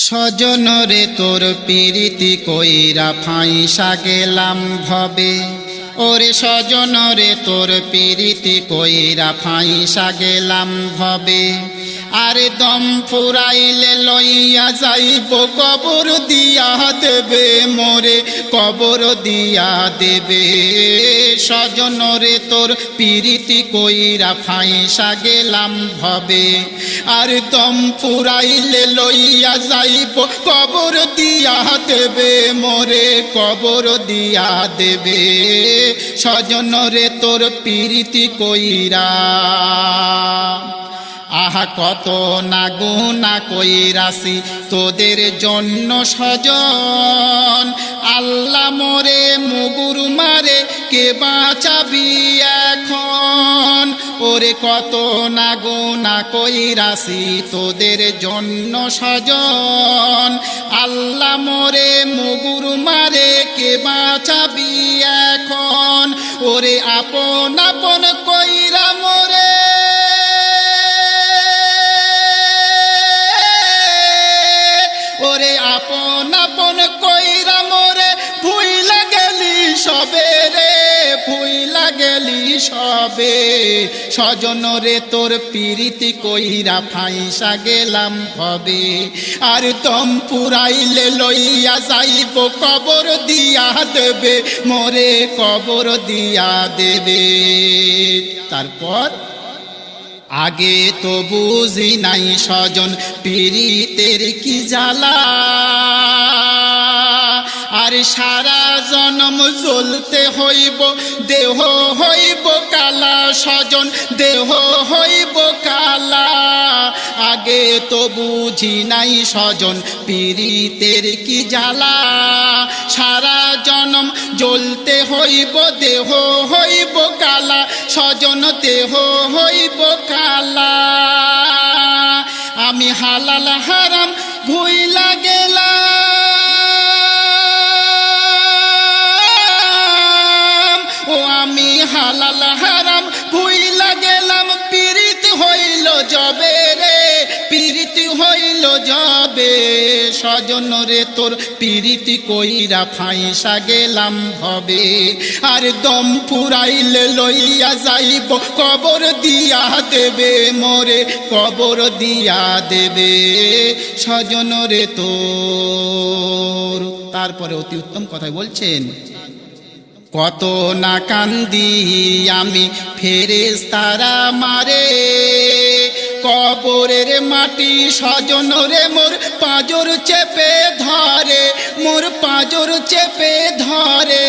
স্বজন রে তোর পিরিতি কইরা ফাঁইসা গেলাম ভবে, ওরে স্বজন রে তোর পিরিতি কইরা ফাঁইসা গেলাম ভবে। আরে দম ফুরাইলে লইয়া যাইব কবর দিয়া দেবে মোরে, কবর দিয়া দেবে। স্বজন রে তোর পিরিতি কইরা ফাঁইসা গেলাম ভবে, আর দম ফুরাইলে লইয়া যাইব কবর দিয়া দেবে মোরে, কবর দিয়া দেবে। স্বজন রে তোর পিরিতি কইরা আহা কত না গুনাহ কইরাছি তোদের জন্য স্বজন, আল্লাহ মোরে মুগুর মারে কে বাঁচাবি এখন। ওরে কত না গুনাহ কইরাছি তোদের জন্য স্বজন, আল্লাহ মোরে মুগুর মারে কে বাঁচাবি এখন। ওরে আপন আপন কইরা মোরে আপন আপন কইরা মোরে ভুইলা গেলি সবে রে, ভুইলা গেলি সবে। স্বজন রে তোর পিরিতি কইরা ফাঁইসা গেলাম ভবে, আর দম পুরাইলে লইয়া যাইব কবর দিয়া দেবে মোরে, কবর দিয়া দেবে। তারপর আগে তো বুঝি নাই স্বজন পিরিতের কি জ্বালা, আর সারা জনম জ্বলতে হইব দেহ হইব কালা, স্বজন দেহ হইব কালা। আগে তো বুঝি নাই স্বজন পিরিতের কি জ্বালা, সারা জনম জ্বলতে হইব দেহ হইব কালা, স্বজন দেহ হইব কালা। আমি হালাল হারাম ভুইলা গেলাম, ও আমি হালাল হারাম ভুইলা গেলাম। পিরিত হইল যবে রে, পিরিত হইল যবে। স্বজন রে তোর পিরিতি কইরা ফাঁইসা গেলাম ভবে, আর দম ফুরাইলে লইয়া যাইব কবর দিয়া দেবে মোরে, কবর দিয়া দেবে। স্বজন রে তোর। তারপরে অতি উত্তম কথাই বলছেন, কত না কান্দি আমি ফেরেশতারা মারে, কবরের মাটি স্বজন রে মোর পাঁজর চেপে ধরে, মোর পাঁজর চেপে ধরে।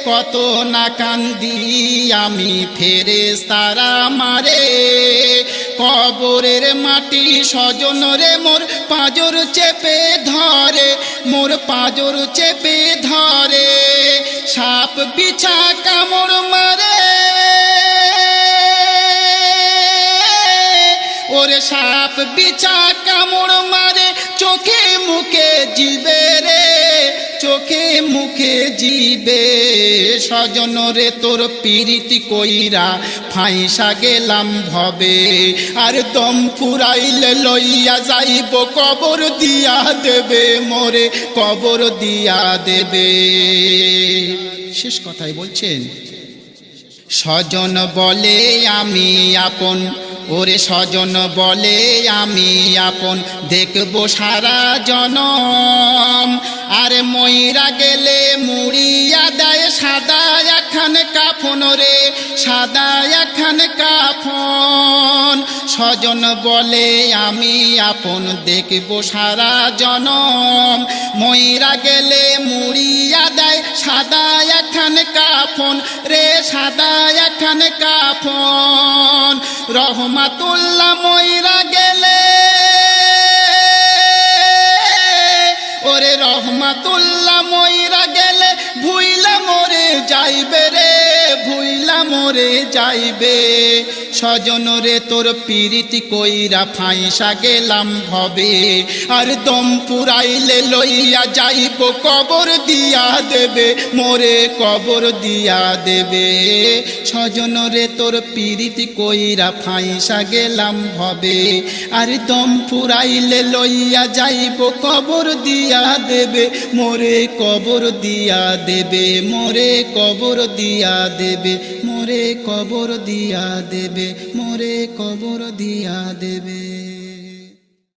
কত না কান্দি আমি ফেরেশতারা মারে, কবরের মাটি স্বজন রে মোর পাঁজর চেপে ধরে, মোর পাঁজর চেপে ধরে। সাপ বিছা কামড় মারে, ওরে সাপ বিছা কামড় মারে, চোখে মুখে জিবে রে, চোখে মুখে জিবে। স্বজন রে তোর পিরিতি কইরা ফাঁইসা গেলাম ভবে, আর দম ফুরাইলে লইয়া যাইব কবর দিয়া দেবে মোরে, কবর দিয়া দেবে। শেষ কথাই বলছেন, স্বজন বলে আমি আপন, ওরে স্বজন বলে আমি আপন, দেখবো সারা জনম। আরে মইরা গেলে মুড়িয়া দেয় সাদা একখান কাফন রে, সাদা একখান কাফন। স্বজন বলে আমি আপন, দেখবো সারা জনম। মইরা গেলে মুড়িয়া দেয় সাদা একখান কাফন রে, সাদা একখান কাফন। রহমাতুল্লাহ মইরা গেলে, ওরে রহমাতুল্লাহ মইরা গেলে ভুইলা মরে যাইবে রে, ভুইলা দিয়া মরে যাইবে স্বজন রে তোর পিরিতি কইরা ফাইসা গেলাম ভবে আর দম পুরাইলে লইয়া যাইব কবর দিয়া দেবে মোরে কবর দিয়া দেবে স্বজন রে তোর পিরিতি কইরা ফাইসা গেলাম ভবে আর দম পুরাইলে লইয়া যাইব কবর দিয়া দেবে মোরে কবর দিয়া দেবে মোরে কবর দিয়া দেবে মোরে কবর দিয়া দেবে মোরে কবর দিয়া দেবে।